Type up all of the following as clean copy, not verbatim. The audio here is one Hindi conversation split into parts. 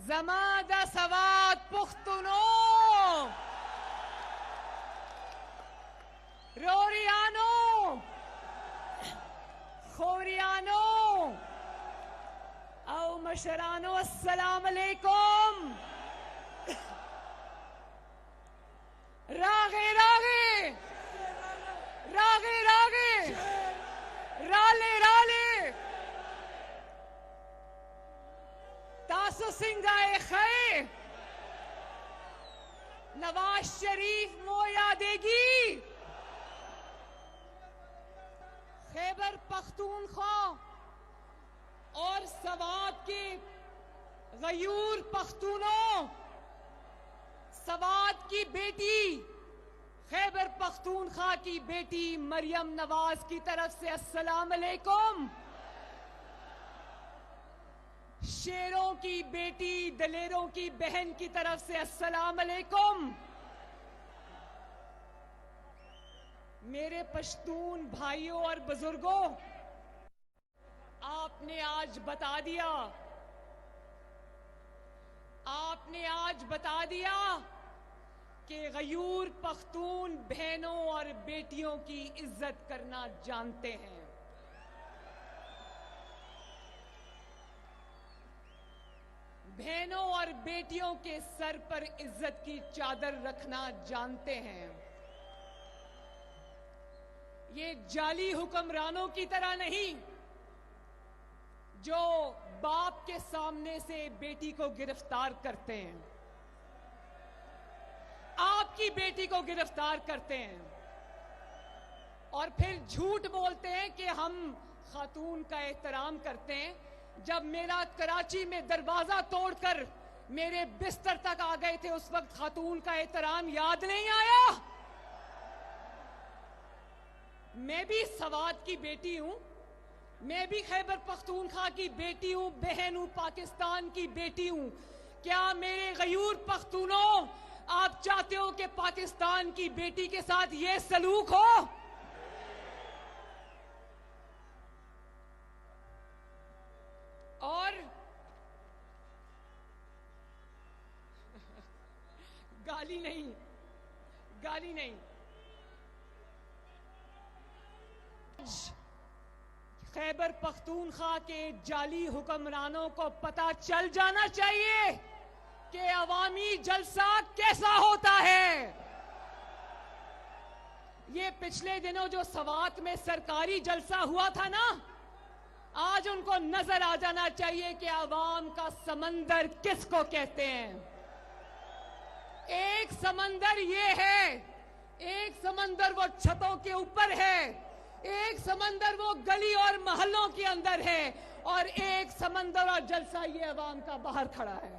Zamada Savad Pukhtuno, Roriano, Khoriano, Au Masharano, Assalamu Alaikum. Rage, rage, rage, rage, rale, rale. तासु सिंगाए खैर नवाज शरीफ मोया देगी खैबर पख्तूनख्वा और सवात के गयूर पख्तूनों सवात की बेटी खैबर पख्तूनख्वा की बेटी मरियम नवाज की तरफ से अस्सलाम अलैकुम। शेरों की बेटी दलेरों की बहन की तरफ से अस्सलाम अलैकुम। मेरे पश्तून भाइयों और बुजुर्गों, आपने आज बता दिया कि गयूर पख्तून बहनों और बेटियों की इज्जत करना जानते हैं। बहनों और बेटियों के सर पर इज्जत की चादर रखना जानते हैं। ये जाली हुक्मरानों की तरह नहीं जो बाप के सामने से बेटी को गिरफ्तार करते हैं, आपकी बेटी को गिरफ्तार करते हैं और फिर झूठ बोलते हैं कि हम खातून का एहतराम करते हैं। जब मेरा कराची में दरवाजा तोड़कर मेरे बिस्तर तक आ गए थे उस वक्त खातून का एहतराम याद नहीं आया? मैं भी सवात की बेटी हूं, मैं भी खैबर पख्तूनख्वा की बेटी हूं, बहन हूं, पाकिस्तान की बेटी हूं। क्या मेरे गयूर पख्तूनों, आप चाहते हो कि पाकिस्तान की बेटी के साथ यह सलूक हो? और गाली नहीं। खैबर पख्तूनख्वा के जाली हुक्मरानों को पता चल जाना चाहिए कि अवामी जलसा कैसा होता है। ये पिछले दिनों जो सवात में सरकारी जलसा हुआ था ना, आज उनको नजर आ जाना चाहिए कि आवाम का समंदर किसको कहते हैं। एक समंदर ये है, एक समंदर वो छतों के ऊपर है, एक समंदर वो गली और मोहल्लों के अंदर है, और एक समंदर और जलसा ये आवाम का बाहर खड़ा है।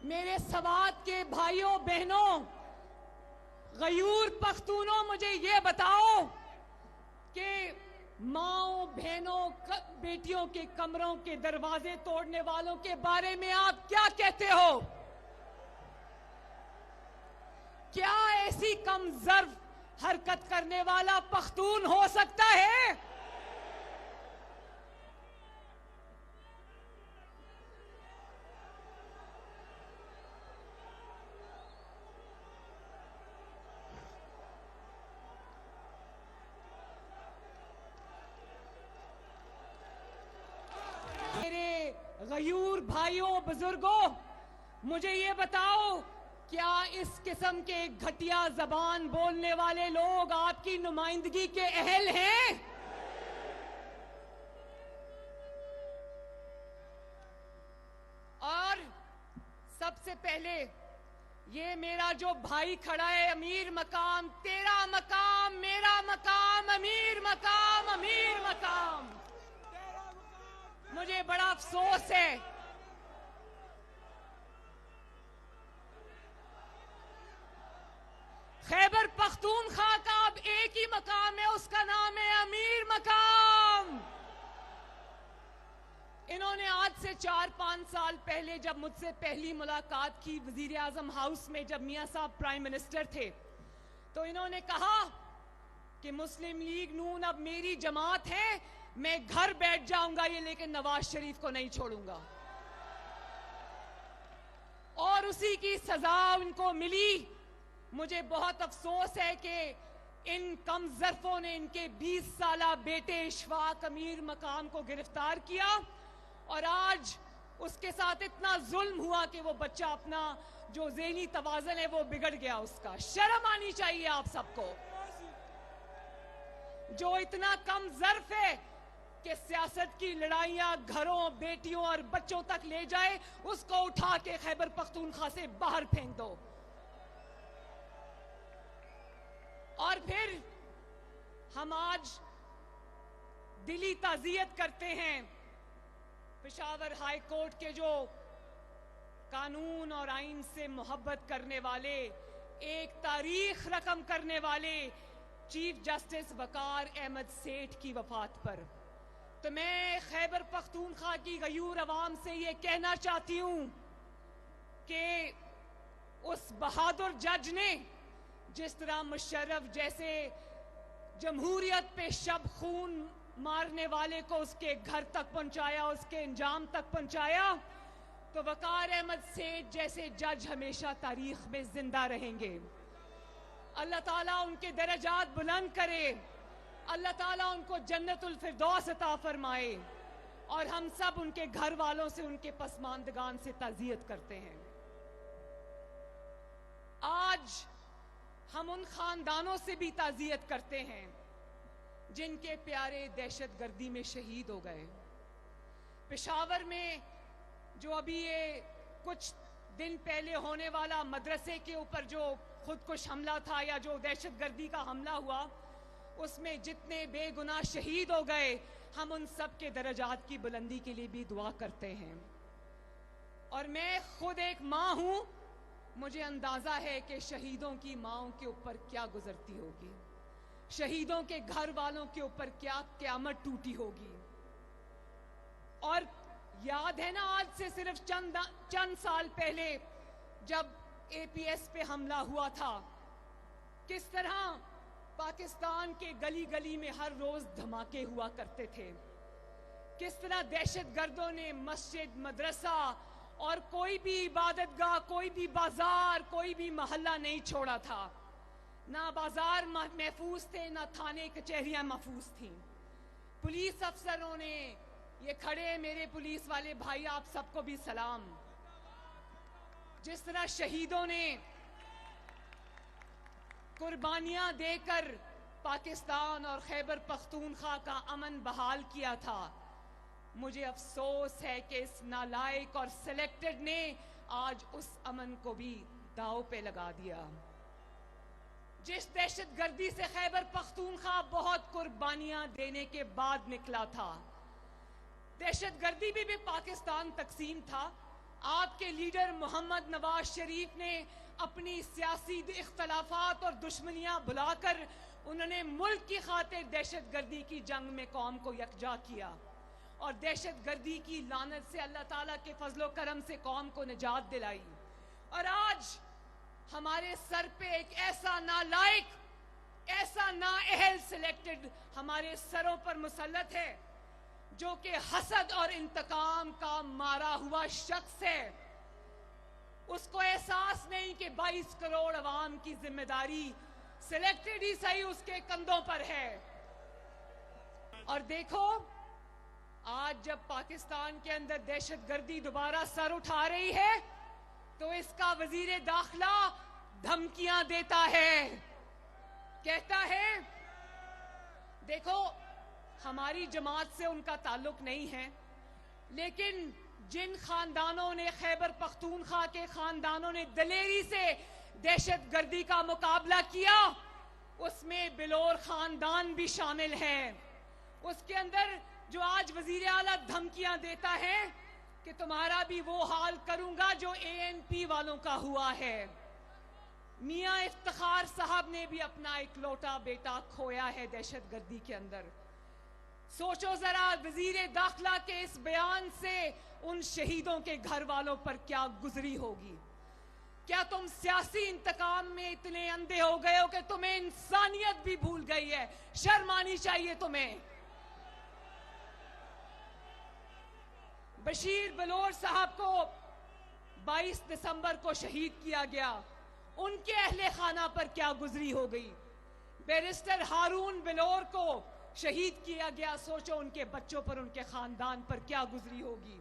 मेरे सवात के भाइयों बहनों, गयूर पख्तूनों, मुझे ये बताओ कि माओ बहनों बेटियों के कमरों के दरवाजे तोड़ने वालों के बारे में आप क्या कहते हो? क्या ऐसी कमजर्फ हरकत करने वाला पख्तून हो सकता है? गयूर भाइयों बुजुर्गों, मुझे ये बताओ, क्या इस किस्म के घटिया जबान बोलने वाले लोग आपकी नुमाइंदगी के अहल हैं? और सबसे पहले ये मेरा जो भाई खड़ा है, अमीर मकाम, तेरा मकाम, मेरा मकाम, अमीर मकाम, अमीर मकाम, मुझे बड़ा अफसोस है खैबर पख्तूनख्वा का अब एक ही मकाम है, उसका नाम है अमीर मकाम। इन्होंने आज से 4-5 साल पहले जब मुझसे पहली मुलाकात की वजीर आजम हाउस में, जब मियां साहब प्राइम मिनिस्टर थे, तो इन्होंने कहा कि मुस्लिम लीग नून अब मेरी जमात है, मैं घर बैठ जाऊंगा ये, लेकिन नवाज शरीफ को नहीं छोड़ूंगा। और उसी की सजा उनको मिली। मुझे बहुत अफसोस है कि इन कमजरफों ने इनके 20 साला बेटे इशफाक अमीर मकाम को गिरफ्तार किया और आज उसके साथ इतना जुल्म हुआ कि वो बच्चा अपना जो ज़हनी तवाज़न है वो बिगड़ गया उसका। शर्म आनी चाहिए आप सबको। जो इतना कम ज़र्फ है कि सियासत की लड़ाइयां घरों, बेटियों और बच्चों तक ले जाए, उसको उठा के खैबर पख्तूनख्वा से बाहर फेंक दो। और फिर हम आज दिली ताज़ियत करते हैं पेशावर हाई कोर्ट के जो कानून और आइन से मोहब्बत करने वाले, एक तारीख रकम करने वाले चीफ जस्टिस वकार अहमद सेठ की वफात पर। तो मैं खैबर पख्तूनख्वा की गयूर अवाम से ये कहना चाहती हूं कि उस बहादुर जज ने जिस तरह मुशर्रफ जैसे जमहूरियत पे शब खून मारने वाले को उसके घर तक पहुंचाया, उसके अंजाम तक पहुंचाया, तो वकार अहमद सेठ जैसे जज हमेशा तारीख में जिंदा रहेंगे। अल्लाह ताला उनके दर्जात बुलंद करे, अल्लाह ताला उनको जन्नतुल फिरदौस अता फरमाए और हम सब उनके घर वालों से, उनके पसमानदगान से ताज़ियत करते हैं। आज हम उन खानदानों से भी ताज़ियत करते हैं जिनके प्यारे दहशतगर्दी में शहीद हो गए। पेशावर में जो अभी ये कुछ दिन पहले होने वाला मदरसे के ऊपर जो खुदकुश हमला था या जो दहशतगर्दी का हमला हुआ, उसमें जितने बेगुनाह शहीद हो गए, हम उन सब के दर्जात की बुलंदी के लिए भी दुआ करते हैं। और मैं खुद एक माँ हूँ, मुझे अंदाजा है कि शहीदों की माँओं के ऊपर क्या गुजरती होगी, शहीदों के घर वालों के ऊपर क्या क़यामत टूटी होगी। और याद है ना, आज से सिर्फ चंद साल पहले जब APS पे हमला हुआ था, किस तरह पाकिस्तान के गली गली में हर रोज धमाके हुआ करते थे, किस तरह दहशतगर्दों ने मस्जिद, मदरसा और कोई भी इबादतगाह, कोई भी बाजार, कोई भी मोहल्ला नहीं छोड़ा था। ना बाजार महफूज थे, ना थाने कचहरियां महफूज थी। पुलिस अफसरों ने, ये खड़े मेरे पुलिस वाले भाई, आप सबको भी सलाम, जिस तरह शहीदों ने कुर्बानियां देकर पाकिस्तान और खैबर पख्तूनख्वा का अमन बहाल किया था, मुझे अफसोस है कि इस नालायक और सिलेक्टेड ने आज उस अमन को भी दांव पे लगा दिया। जिस दहशतगर्दी से खैबर पख्तूनख्वा बहुत कुर्बानियां देने के बाद निकला था, दहशतगर्दी भी पाकिस्तान तकसीम था। आपके लीडर मोहम्मद नवाज शरीफ ने अपनी सियासी इख्तलाफात और दुश्मनियां भुलाकर उन्होंने मुल्क की खातिर दहशतगर्दी की जंग में कौम को यकजा किया और दहशतगर्दी की लानत से अल्लाह ताला के फजलो करम से कौम को निजात दिलाई। और आज हमारे सर पे एक ऐसा नालायक, ऐसा नाअहल सिलेक्टेड हमारे सरों पर मुसल्लत है जो कि हसद और इंतकाम का मारा हुआ शख्स है। उसको एहसास नहीं कि 22 करोड़ अवाम की जिम्मेदारी सिलेक्टेड ही सही उसके कंधों पर है। और देखो, आज जब पाकिस्तान के अंदर दहशतगर्दी दोबारा सर उठा रही है तो इसका वजीर दाखिला धमकियां देता है, कहता है देखो हमारी जमात से उनका ताल्लुक नहीं है, लेकिन जिन खानदानों ने, खैबर पख्तूनख्वा के खानदानों ने दलेरी से दहशतगर्दी का मुकाबला किया, उसमें बिलोर खानदान भी शामिल है। उसके अंदर जो आज वजीर आला धमकियां देता है कि तुम्हारा भी वो हाल करूंगा जो ANP वालों का हुआ है। मियां इफ्तिखार साहब ने भी अपना इकलौता बेटा खोया है दहशतगर्दी के अंदर। सोचो जरा, वजीर दाखिला के इस बयान से उन शहीदों के घर वालों पर क्या गुजरी होगी। क्या तुम सियासी इंतकाम में इतने अंधे हो गए हो कि तुम्हें इंसानियत भी भूल गई है? शर्म आनी चाहिए तुम्हें। बशीर बलोर साहब को 22 दिसंबर को शहीद किया गया, उनके अहले खाना पर क्या गुजरी हो गई। बैरिस्टर हारून बलोर को शहीद किया गया, सोचो उनके बच्चों पर, उनके खानदान पर क्या गुजरी होगी।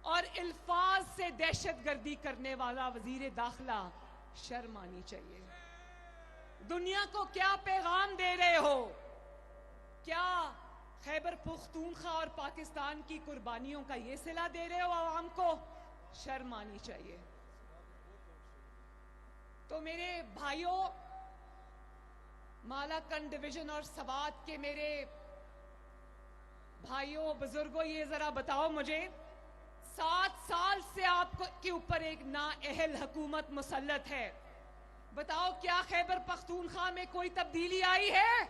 और अल्फाज से दहशतगर्दी करने वाला वजीर दाखिला, शर्म आनी चाहिए। दुनिया को क्या पैगाम दे रहे हो? क्या खैबर पुख्तूनख्वा और पाकिस्तान की कुर्बानियों का ये सिला दे रहे हो आवाम को? शर्म आनी चाहिए। तो मेरे भाइयों, मालाकंड डिवीजन और सवात के मेरे भाइयों बुजुर्गों, ये जरा बताओ मुझे, 7 साल से आपको के ऊपर एक नाअहल हुकूमत मुसल्लत है, बताओ क्या खैबर पख्तूनख्वा में कोई तब्दीली आई है?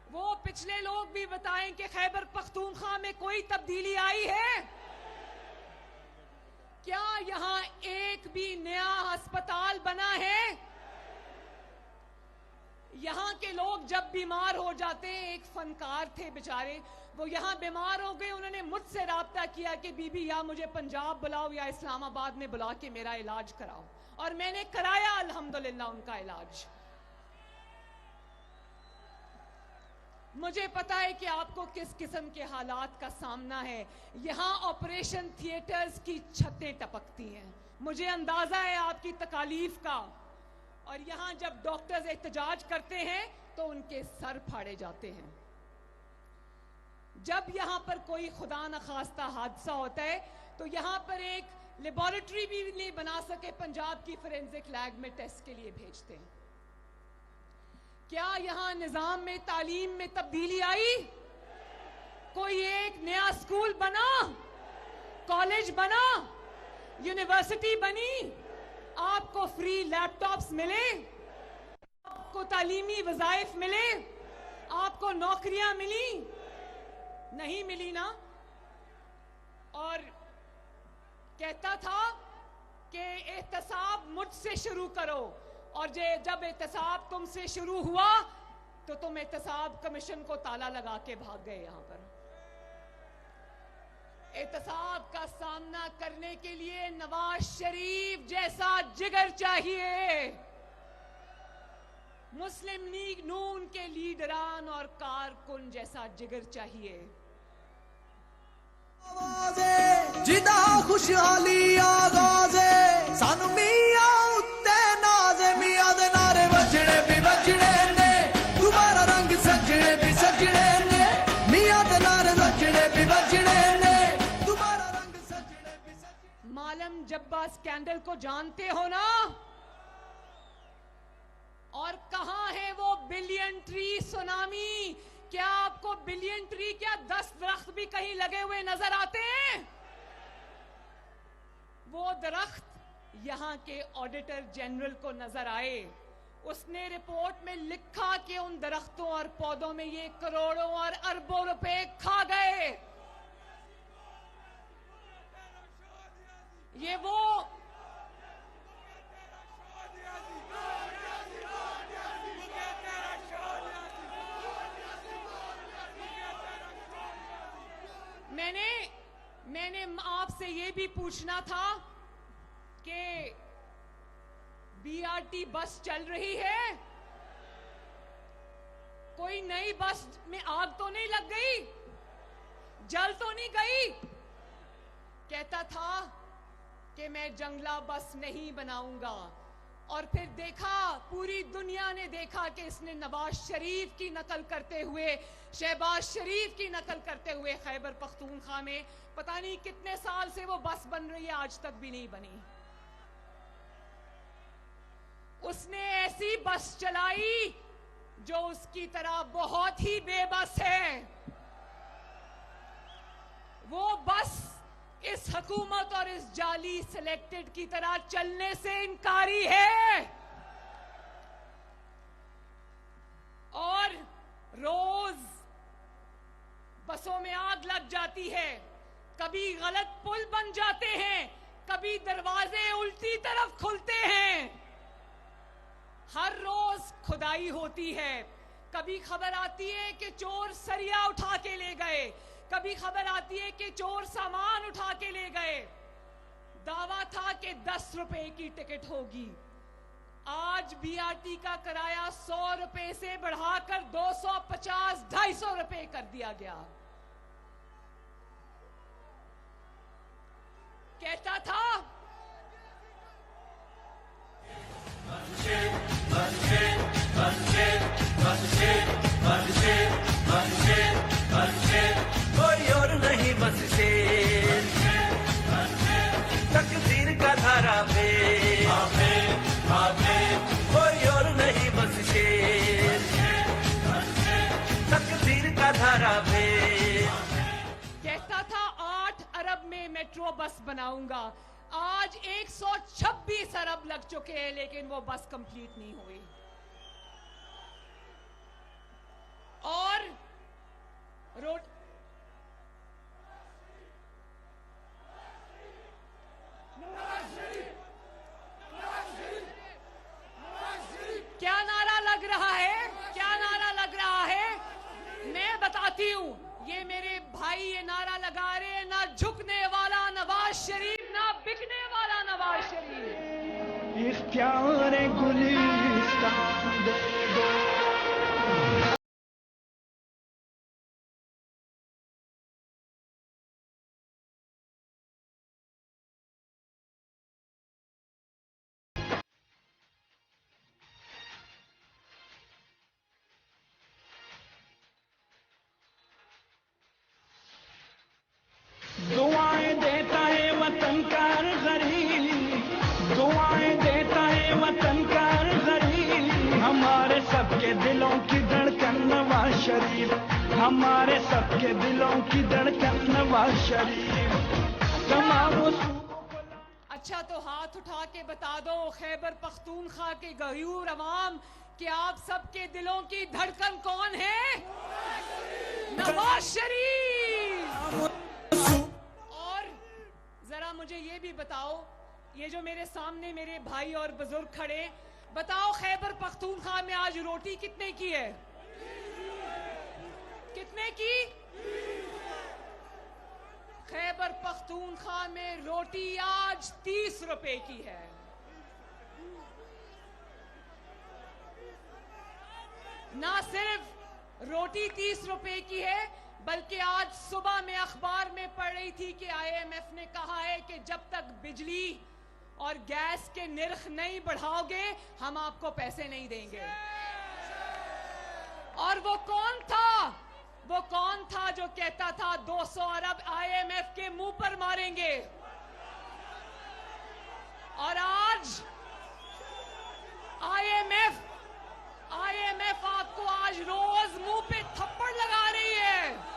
वो पिछले लोग भी बताएं कि खैबर पख्तूनख्वा में कोई तब्दीली आई है? क्या यहां एक भी नया अस्पताल बना है? यहां के लोग जब बीमार हो जाते हैं, एक फनकार थे बेचारे, वो यहां बीमार हो गए, उन्होंने मुझसे राब्ता किया कि बीबी या मुझे पंजाब बुलाओ या इस्लामाबाद में बुला के मेरा इलाज कराओ, और मैंने कराया अल्हम्दुलिल्लाह उनका इलाज। मुझे पता है कि आपको किस किस्म के हालात का सामना है। यहां ऑपरेशन थिएटर्स की छतें टपकती हैं, मुझे अंदाजा है आपकी तकालीफ का। और यहां जब डॉक्टर्स एहतजाज करते हैं तो उनके सर फाड़े जाते हैं। जब यहां पर कोई खुदा न खास्ता हादसा होता है तो यहां पर एक लेबोरेटरी भी नहीं बना सके, पंजाब की फोरेंसिक लैब में टेस्ट के लिए भेजते हैं। क्या यहां निजाम में, तालीम में तब्दीली आई? कोई एक नया स्कूल बना, कॉलेज बना, यूनिवर्सिटी बनी, आपको फ्री लैपटॉप्स मिले, आपको तालीमी वज़ाइफ मिले, आपको नौकरियां मिली? नहीं मिली ना। और कहता था कि एहतसाब मुझसे शुरू करो, और जब एहतसाब तुमसे शुरू हुआ तो तुम एहतसाब कमीशन को ताला लगा के भाग गए। यहां पर एहतसाब का सामना करने के लिए नवाज शरीफ जैसा जिगर चाहिए, मुस्लिम लीग नून के लीडरान और कारकुन जैसा जिगर चाहिए। जिदा खुशहाली आगाज़े सानू मियां उत्ते नाज़े, मियां दे नारे वजने भी वजने ने, तुम्हारा रंग सजने भी सजने ने, मियां दे नारे वजने भी वजने ने, तुम्हारा रंग सजने भी सजने। मालम जब्बा स्कैंडल को जानते हो ना? और कहां है वो बिलियन ट्री सुनामी? क्या आपको बिलियन ट्री, क्या 10 दरख्त भी कहीं लगे हुए नजर आते हैं? वो दरख्त यहां के ऑडिटर जनरल को नजर आए, उसने रिपोर्ट में लिखा कि उन दरख्तों और पौधों में ये करोड़ों और अरबों रुपए खा गए। ये वो मैंने आपसे ये भी पूछना था कि बीआरटी बस चल रही है, कोई नई बस में आग तो नहीं लग गई, जल तो नहीं गई? कहता था कि मैं जंगला बस नहीं बनाऊंगा, और फिर देखा, पूरी दुनिया ने देखा कि इसने नवाज शरीफ की नकल करते हुए, शहबाज शरीफ की नकल करते हुए खैबर पख्तूनख्वा में पता नहीं कितने साल से वो बस बन रही है, आज तक भी नहीं बनी। उसने ऐसी बस चलाई जो उसकी तरह बहुत ही बेबस है। वो बस इस हुकूमत और इस जाली सिलेक्टेड की तरह चलने से इनकारी है, और रोज बसों में आग लग जाती है, कभी गलत पुल बन जाते हैं, कभी दरवाजे उल्टी तरफ खुलते हैं, हर रोज खुदाई होती है। कभी खबर आती है कि चोर सरिया उठा के ले गए, कभी खबर आती है कि चोर सामान उठा के ले गए, दावा था कि 10 रुपए की टिकट होगी। आज बीआरटी का किराया 100 रुपए से बढ़ाकर 250-250 रुपए कर दिया गया। कहता था कोई और नहीं बस शेर, तकदीर का धारा पे कोई और नहीं बस शेर, तकदीर का धारा पे। कहता था 8 अरब में मेट्रो बस बनाऊंगा। आज 126 अरब लग चुके हैं, लेकिन वो बस कंप्लीट नहीं हुई। और रोड क्या नारा लग रहा है, क्या नारा लग रहा है? मैं बताती हूं। ये मेरे भाई ये नारा लगा रहे हैं, ना झुकने वाला नवाज शरीफ, ना बिकने वाला नवाज शरीफ। इख्तियार गुलिस्तान दे दो। दुआएं देता है वतन का गरीब, दुआएं देता है वतन का गरीब। हमारे सबके दिलों की धड़कन नवाज शरीफ, हमारे सबके दिलों की धड़कन नवाज शरीफ। तमाम अच्छा तो हाथ उठा के बता दो खैबर पख्तूनख्वा के गयूर अवाम कि आप सबके दिलों की धड़कन कौन है? नवाज शरीफ। जरा मुझे ये भी बताओ, ये जो मेरे सामने मेरे भाई और बुजुर्ग खड़े, बताओ खैबर पख्तूनख्वा में आज रोटी कितने की है? कितने की? खैबर पख्तूनख्वा में रोटी आज 30 रुपए की है। ना सिर्फ रोटी 30 रुपए की है, बल्कि आज सुबह में अखबार में पढ़ रही थी कि IMF ने कहा है कि जब तक बिजली और गैस के निर्ख नहीं बढ़ाओगे हम आपको पैसे नहीं देंगे। और वो कौन था? वो कौन था जो कहता था 200 अरब IMF के मुंह पर मारेंगे? और आज IMF आपको आज रोज मुंह पे थप्पड़ लगा रही है।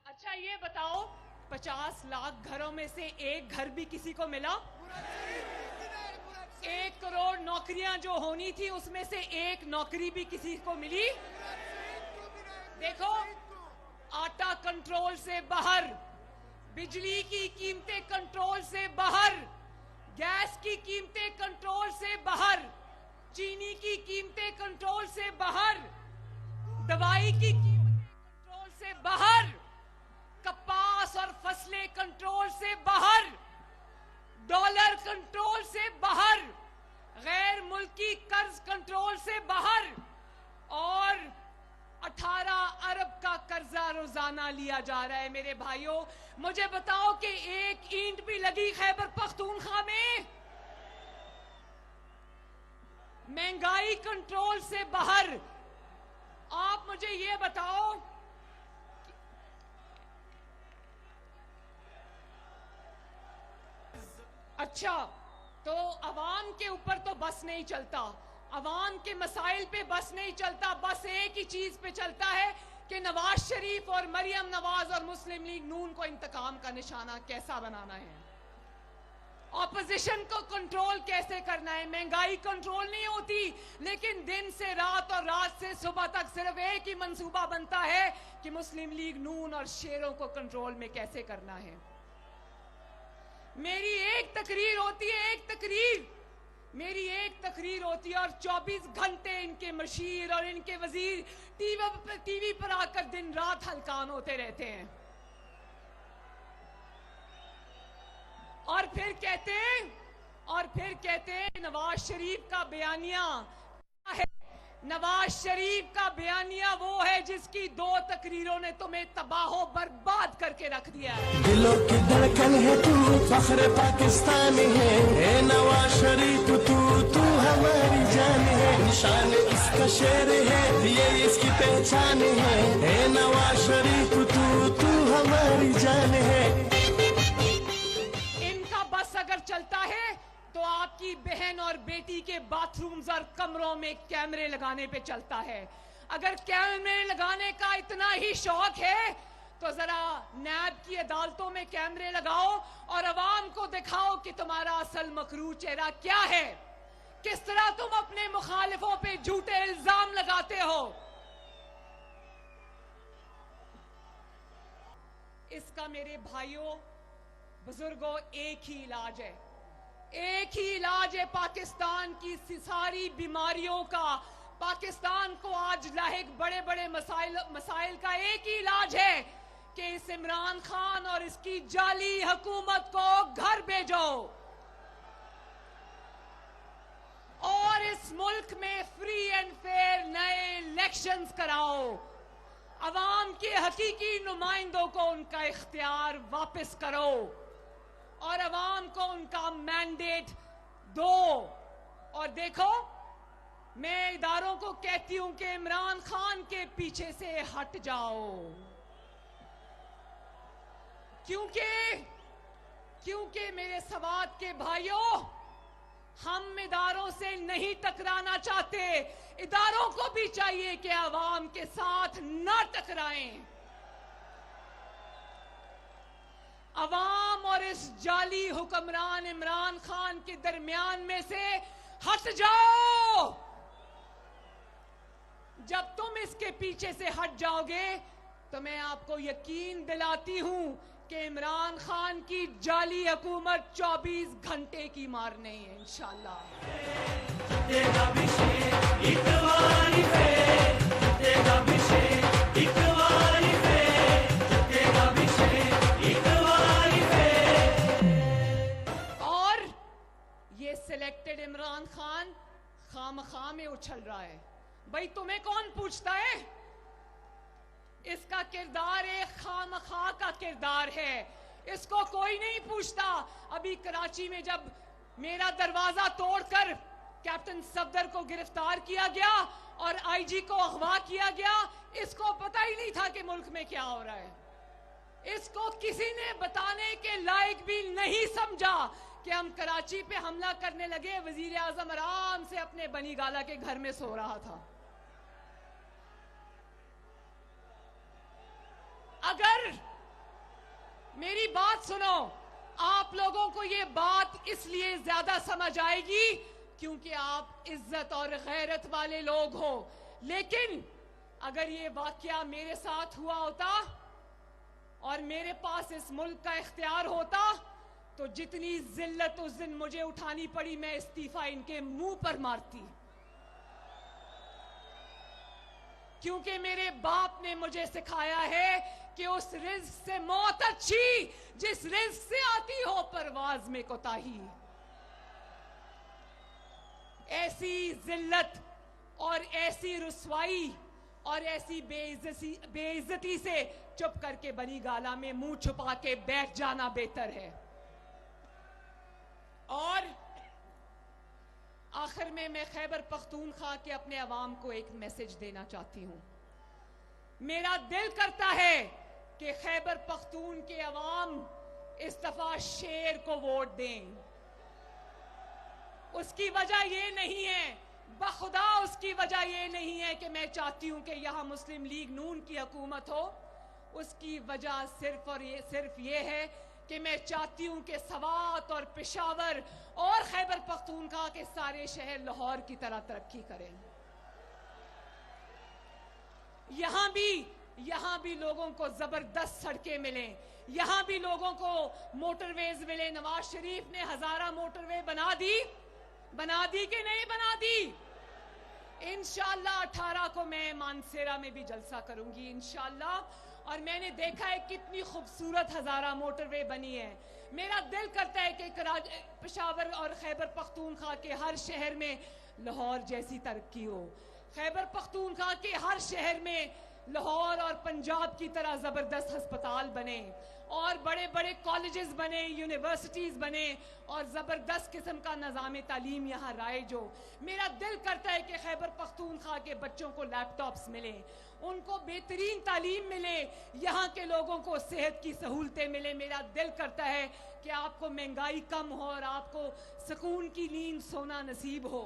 अच्छा ये बताओ 50 लाख घरों में से एक घर भी किसी को मिला? 1 करोड़ नौकरियां जो होनी थी उसमें से एक नौकरी भी किसी को मिली? देखो, आटा कंट्रोल से बाहर, बिजली की कीमतें कंट्रोल से बाहर, गैस की कीमतें कंट्रोल से बाहर, चीनी की कीमतें कंट्रोल से बाहर, दवाई की कीमतें कंट्रोल से बाहर, कपास और फसलें कंट्रोल से बाहर, डॉलर कंट्रोल से बाहर, गैर मुल्की कर्ज कंट्रोल से बाहर, और 18 अरब का कर्जा रोजाना लिया जा रहा है। मेरे भाइयों, मुझे बताओ कि एक ईंट भी लगी खैबर पख्तूनख्वा में? महंगाई कंट्रोल से बाहर। आप मुझे ये बताओ, अच्छा तो अवाम के ऊपर तो बस नहीं चलता, अवाम के मसाइल पे बस नहीं चलता, बस एक ही चीज पे चलता है कि नवाज शरीफ और मरियम नवाज और मुस्लिम लीग नून को इंतकाम का निशाना कैसा बनाना है, ऑपोजिशन को कंट्रोल कैसे करना है। महंगाई कंट्रोल नहीं होती, लेकिन दिन से रात और रात से सुबह तक सिर्फ एक ही मंसूबा बनता है कि मुस्लिम लीग नून और शेरों को कंट्रोल में कैसे करना है। मेरी एक तकरीर होती है, मेरी एक तकरीर होती है और 24 घंटे इनके मशीर और इनके वजीर टीवी पर आकर दिन रात हलकान होते रहते हैं और फिर कहते हैं नवाज शरीफ का बयानिया है। नवाज शरीफ का बयानिया वो है जिसकी 2 तकरीरों ने तुम्हें तबाहो बर्बाद करके रख दिया है। दिलों की धड़कन है तू, फख्र पाकिस्तान है, ए नवाज शरीफ तू हमारी जान है, निशान इसका शेर है, ये इसकी पहचान है, ए नवाज शरीफ तू हमारी जान है। इनका बस अगर चलता है तो आपकी बहन और बेटी के बाथरूम्स और कमरों में कैमरे लगाने पे चलता है। अगर कैमरे लगाने का इतना ही शौक है तो जरा नैब की अदालतों में कैमरे लगाओ और अवाम को दिखाओ कि तुम्हारा असल मकरू चेहरा क्या है, किस तरह तुम अपने मुखालिफों पे झूठे इल्जाम लगाते हो। इसका मेरे भाइयों बुजुर्गों एक ही इलाज है, एक ही इलाज है पाकिस्तान की सारी बीमारियों का। पाकिस्तान को आज लाहिक बड़े बड़े मसाइल का एक ही इलाज है कि इस इमरान खान और इसकी जाली हुकूमत को घर भेजो और इस मुल्क में फ्री एंड फेयर नए इलेक्शंस कराओ। अवाम के हकीकी नुमाइंदों को उनका इख्तियार वापस करो और अवाम को उनका मैंडेट दो। और देखो, मैं इदारों को कहती हूं कि इमरान खान के पीछे से हट जाओ, क्योंकि मेरे सवात के भाइयों, हम इदारों से नहीं टकराना चाहते। इदारों को भी चाहिए कि अवाम के साथ ना टकराएं। अवाम और इस जाली हुक्मरान इमरान खान के दरमियान में से हट जाओ। जब तुम इसके पीछे से हट जाओगे तो मैं आपको यकीन दिलाती हूं कि इमरान खान की जाली हुकूमत 24 घंटे की मार नहीं है इंशाअल्लाह। सिलेक्टेड इमरान खान खामखा में उछल रहा है। भाई तुम्हें कौन पूछता है? इसका किरदार एक खामखा का किरदार है, इसको कोई नहीं पूछता। अभी कराची में जब मेरा दरवाजा तोड़कर कैप्टन सफदर को गिरफ्तार किया गया और आईजी को अगवा किया गया, इसको पता ही नहीं था कि मुल्क में क्या हो रहा है। इसको किसी ने बताने के लायक भी नहीं समझा कि हम कराची पे हमला करने लगे। वजीर आजम आराम से अपने बनी गाला के घर में सो रहा था। अगर मेरी बात सुनो, आप लोगों को ये बात इसलिए ज्यादा समझ आएगी क्योंकि आप इज्जत और गैरत वाले लोग हो। लेकिन अगर ये वाकया मेरे साथ हुआ होता और मेरे पास इस मुल्क का इख्तियार होता तो जितनी जिल्लत उस दिन मुझे उठानी पड़ी, मैं इस्तीफा इनके मुंह पर मारती। क्योंकि मेरे बाप ने मुझे सिखाया है कि उस रिज़्क़ से मौत अच्छी जिस रिज़्क़ से आती हो परवाज में कोताही। ऐसी जिल्लत और ऐसी रुसवाई और ऐसी बेइज्जती से चुप करके बनी गाला में मुंह छुपा के बैठ जाना बेहतर है। और आखिर में मैं खैबर पख्तूनख्वा के अपने अवाम को एक मैसेज देना चाहती हूं। मेरा दिल करता है कि खैबर पख्तून के अवाम इस दफा शेर को वोट दें। उसकी वजह ये नहीं है, बखुदा उसकी वजह ये नहीं है कि मैं चाहती हूं कि यहां मुस्लिम लीग नून की हुकूमत हो। उसकी वजह सिर्फ ये है कि मैं चाहती हूं कि सवात और पेशावर और खैबर पख्तूनख्वा के सारे शहर लाहौर की तरह तरक्की करें। यहां भी लोगों को जबरदस्त सड़कें मिलें, यहां भी लोगों को मोटरवेज मिले। नवाज शरीफ ने हजारा मोटरवे बना दी कि नहीं बना दी? इंशाअल्लाह 18 को मैं मानसेरा में भी जलसा करूंगी इंशाअल्लाह। और मैंने देखा है कितनी खूबसूरत हजारा मोटरवे बनी है। मेरा दिल करता है कि पेशावर और खैबर पख्तूनख्वा के हर शहर में लाहौर जैसी तरक्की हो, खैबर पख्तूनख्वा के हर शहर में लाहौर और पंजाब की तरह जबरदस्त अस्पताल बने और बड़े बड़े कॉलेजेस बने, यूनिवर्सिटीज बने और जबरदस्त किस्म का निज़ाम तालीम यहाँ राइज हो। मेरा दिल करता है कि खैबर पख्तूनख्वा के बच्चों को लैपटॉप्स मिले, उनको बेहतरीन तालीम मिले, यहाँ के लोगों को सेहत की सहूलतें मिले। मेरा दिल करता है कि आपको महंगाई कम हो और आपको सुकून की नींद सोना नसीब हो।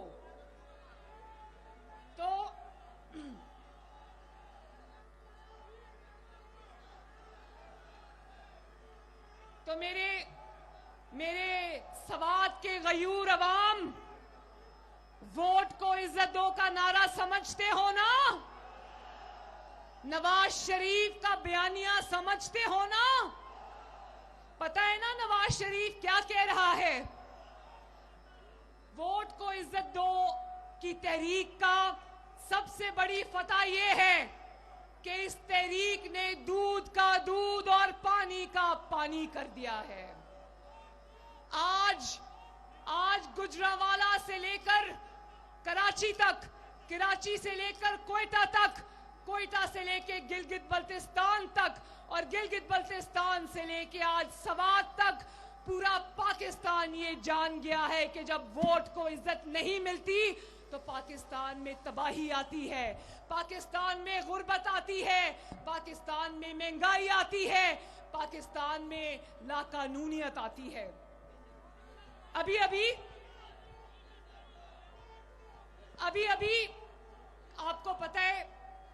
तो मेरे सवात के गयूर अवाम, वोट को इज्जत दो का नारा समझते हो ना? नवाज शरीफ का बयानिया समझते हो ना? पता है ना नवाज शरीफ क्या कह रहा है? वोट को इज्जत दो की तहरीक का सबसे बड़ी फतह यह है कि इस तहरीक ने दूध का दूध और पानी का पानी कर दिया है। आज गुजरावाला से लेकर कराची तक, कराची से लेकर कोयटा तक, कोयटा से लेकर गिलगित बल्तिस्तान तक और गिलगित बल्तिस्तान से लेकर आज सवात तक पूरा पाकिस्तान ये जान गया है कि जब वोट को इज्जत नहीं मिलती तो पाकिस्तान में तबाही आती है, पाकिस्तान में गुर्बत आती है, पाकिस्तान में महंगाई आती है, पाकिस्तान में लाकानूनियत आती है। अभी आपको पता है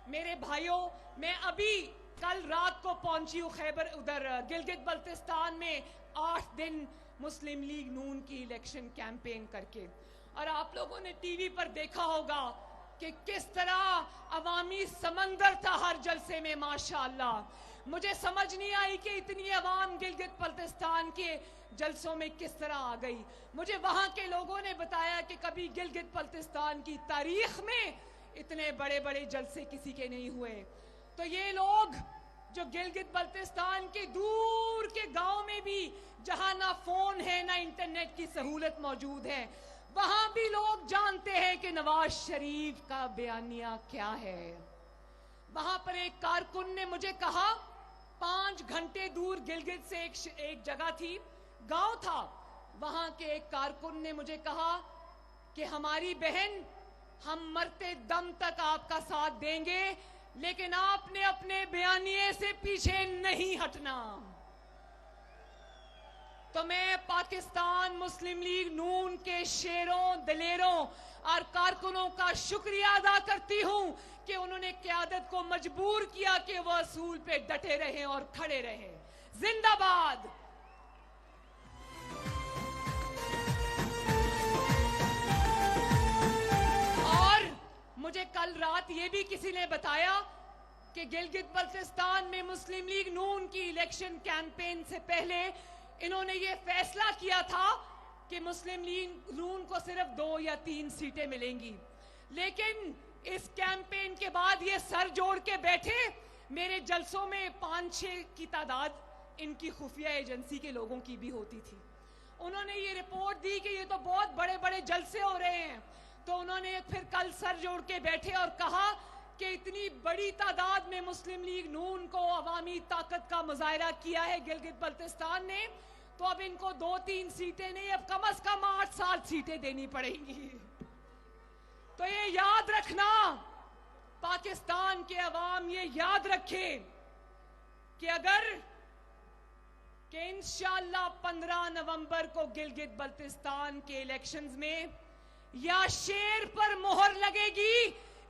मेरे भाइयों, मैं अभी कल रात को पहुंची हूं खैबर उधर गिलगित बल्तिस्तान में 8 दिन मुस्लिम लीग नून की इलेक्शन कैंपेन करके। और आप लोगों ने टीवी पर देखा होगा कि किस तरह अवामी समंदर था हर जलसे में। माशाअल्लाह मुझे समझ नहीं आई कि इतनी अवाम गिलगित बल्तिस्तान के जलसों में किस तरह आ गई। मुझे वहां के लोगों ने बताया कि कभी गिलगित बल्तिस्तान की तारीख में इतने बड़े बड़े जलसे किसी के नहीं हुए। तो ये लोग जो गिलगित बल्तिस्तान के दूर के गांव में भी जहां ना फोन है ना इंटरनेट की सहूलत मौजूद है, वहां भी लोग जानते हैं कि नवाज शरीफ का बयानिया क्या है। वहां पर एक कारकुन ने मुझे कहा, 5 घंटे दूर गिलगित से एक जगह थी, गांव था, वहां के एक कारकुन ने मुझे कहा कि हमारी बहन, हम मरते दम तक आपका साथ देंगे, लेकिन आपने अपने बयानिए से पीछे नहीं हटना। तो मैं पाकिस्तान मुस्लिम लीग नून के शेरों, दलेरों और कारकुनों का शुक्रिया अदा करती हूं कि उन्होंने क़यादत को मजबूर किया कि वह असूल पे डटे रहें और खड़े रहें। जिंदाबाद। और मुझे कल रात ये भी किसी ने बताया कि गिलगित बल्तिस्तान में मुस्लिम लीग नून की इलेक्शन कैंपेन से पहले इन्होंने ये फैसला किया था कि मुस्लिम लीग नून को सिर्फ 2 या 3 सीटें मिलेंगी, लेकिन इस कैंपेन के बाद ये सर जोड़ के बैठे। मेरे जलसों में 5-6 की तादाद इनकी खुफिया एजेंसी के लोगों की भी होती थी। उन्होंने ये रिपोर्ट दी कि ये तो बहुत बड़े बड़े जलसे हो रहे हैं। तो उन्होंने फिर कल सर जोड़ के बैठे और कहा कि इतनी बड़ी तादाद में मुस्लिम लीग नून को अवामी ताकत का मुजाहरा किया है गिलगित बल्तिस्तान ने, तो अब इनको 2-3 सीटें नहीं, अब कम से कम 8-7 सीटें देनी पड़ेंगी। तो ये याद रखना, पाकिस्तान के अवाम ये याद रखे कि अगर कि इंशाअल्लाह 15 नवंबर को गिलगित बल्तिस्तान के इलेक्शंस में या शेर पर मोहर लगेगी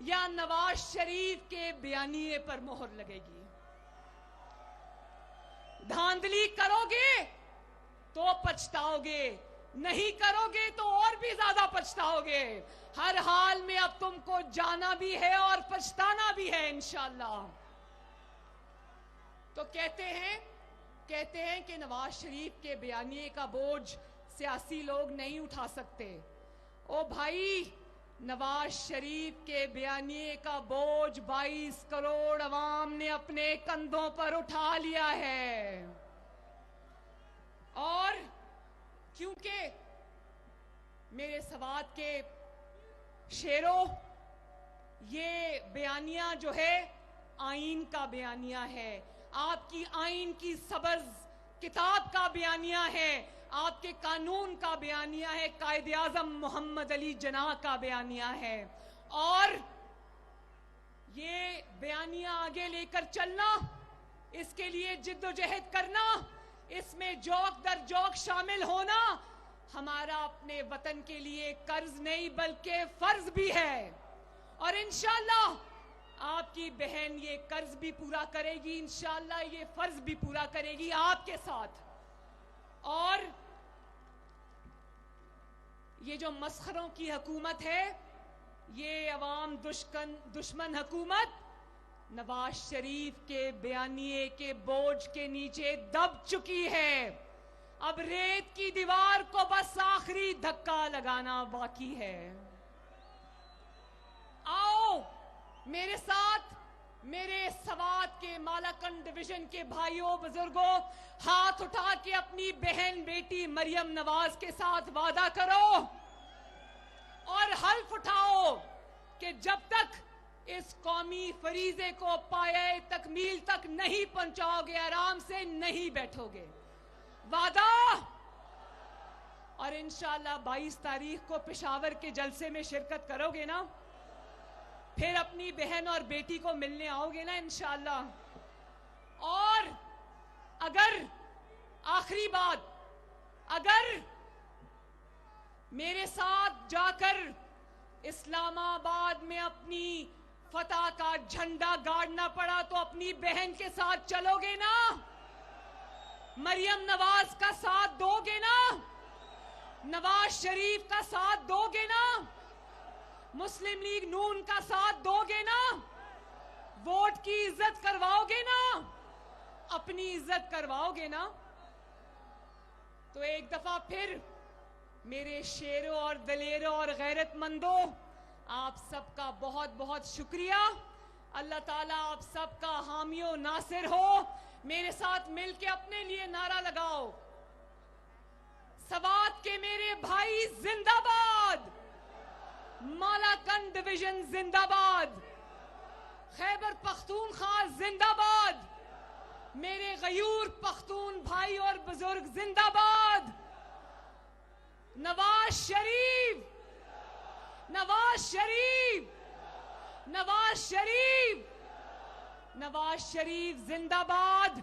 या नवाज शरीफ के बयानिए पर मोहर लगेगी। धांधली करोगे तो पछताओगे, नहीं करोगे तो और भी ज्यादा पछताओगे। हर हाल में अब तुमको जाना भी है और पछताना भी है इंशाअल्लाह। तो कहते हैं कि नवाज शरीफ के बयानिए का बोझ सियासी लोग नहीं उठा सकते। ओ भाई, नवाज शरीफ के बयानिए का बोझ 22 करोड़ अवाम ने अपने कंधों पर उठा लिया है। और क्योंकि मेरे सवात के शेरों, ये बयानिया जो है आईन का बयानिया है, आपकी आईन की सबज किताब का बयानिया है, आपके कानून का बयानिया है, कायदे आजम मोहम्मद अली जिन्ना का बयानिया है। और ये बयानिया आगे लेकर चलना, इसके लिए जिद्दोजहद करना, इसमें जौक दर जौक शामिल होना हमारा अपने वतन के लिए कर्ज नहीं बल्कि फर्ज भी है। और इंशाअल्लाह आपकी बहन ये कर्ज भी पूरा करेगी, इंशाअल्लाह ये फर्ज भी पूरा करेगी आपके साथ। और ये जो मस्खरों की हुकूमत है, ये अवाम दुश्मन हुकूमत नवाज शरीफ के बयानिए के बोझ के नीचे दब चुकी है। अब रेत की दीवार को बस आखिरी धक्का लगाना बाकी है। आओ मेरे साथ, मेरे सवात के मालाकंड डिवीजन के भाइयों बुजुर्गों, हाथ उठा के अपनी बहन बेटी मरियम नवाज के साथ वादा करो और हल्फ उठाओ कि जब तक इस कौमी फरीजे को पाए तकमील तक नहीं पहुंचाओगे, आराम से नहीं बैठोगे। वादा। और इंशाअल्लाह 22 तारीख को पेशावर के जलसे में शिरकत करोगे ना, फिर अपनी बहन और बेटी को मिलने आओगे ना इंशाअल्लाह। और अगर आखिरी बात, अगर मेरे साथ जाकर इस्लामाबाद में अपनी फतह का झंडा गाड़ना पड़ा तो अपनी बहन के साथ चलोगे ना? मरियम नवाज का साथ दोगे ना? नवाज शरीफ का साथ दोगे ना? मुस्लिम लीग नून का साथ दोगे ना? वोट की इज्जत करवाओगे ना? अपनी इज्जत करवाओगे ना? तो एक दफा फिर मेरे शेरों और दलेरों और गैरतमंदों, आप सबका बहुत बहुत शुक्रिया। अल्लाह ताला आप सबका हामियो नासिर हो। मेरे साथ मिलके अपने लिए नारा लगाओ, सवात के मेरे भाई जिंदाबाद, मालाकंड डिवीजन जिंदाबाद, खैबर पख्तूनख्वा जिंदाबाद, मेरे गयूर पख्तून भाई और बुजुर्ग जिंदाबाद। नवाज शरीफ, नवाज शरीफ, नवाज शरीफ, नवाज शरीफ जिंदाबाद।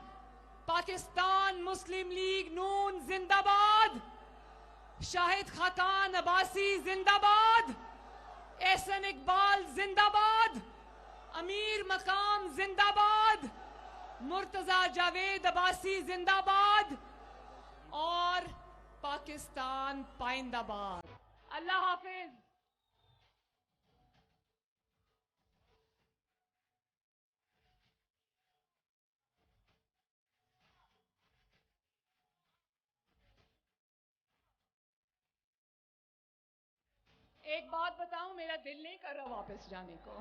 पाकिस्तान मुस्लिम लीग नून जिंदाबाद। शाहिद खाकान अब्बासी जिंदाबाद। एहसन इकबाल जिंदाबाद। अमीर मकाम जिंदाबाद। मुर्तजा जावेद अब्बासी जिंदाबाद। और पाकिस्तान पाइंदाबाद। अल्लाह हाफिज। एक बात बताऊं, मेरा दिल नहीं कर रहा वापस जाने को।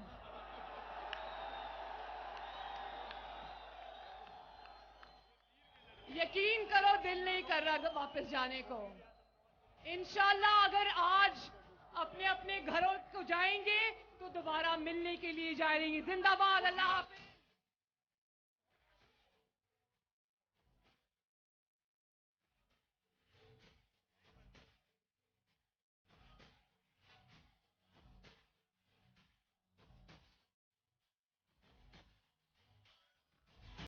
यकीन करो, दिल नहीं कर रहा वापस जाने को। इंशाल्लाह अगर आज अपने अपने घरों को जाएंगे तो दोबारा मिलने के लिए जाएंगे। जिंदाबाद। अल्लाह हाफिज।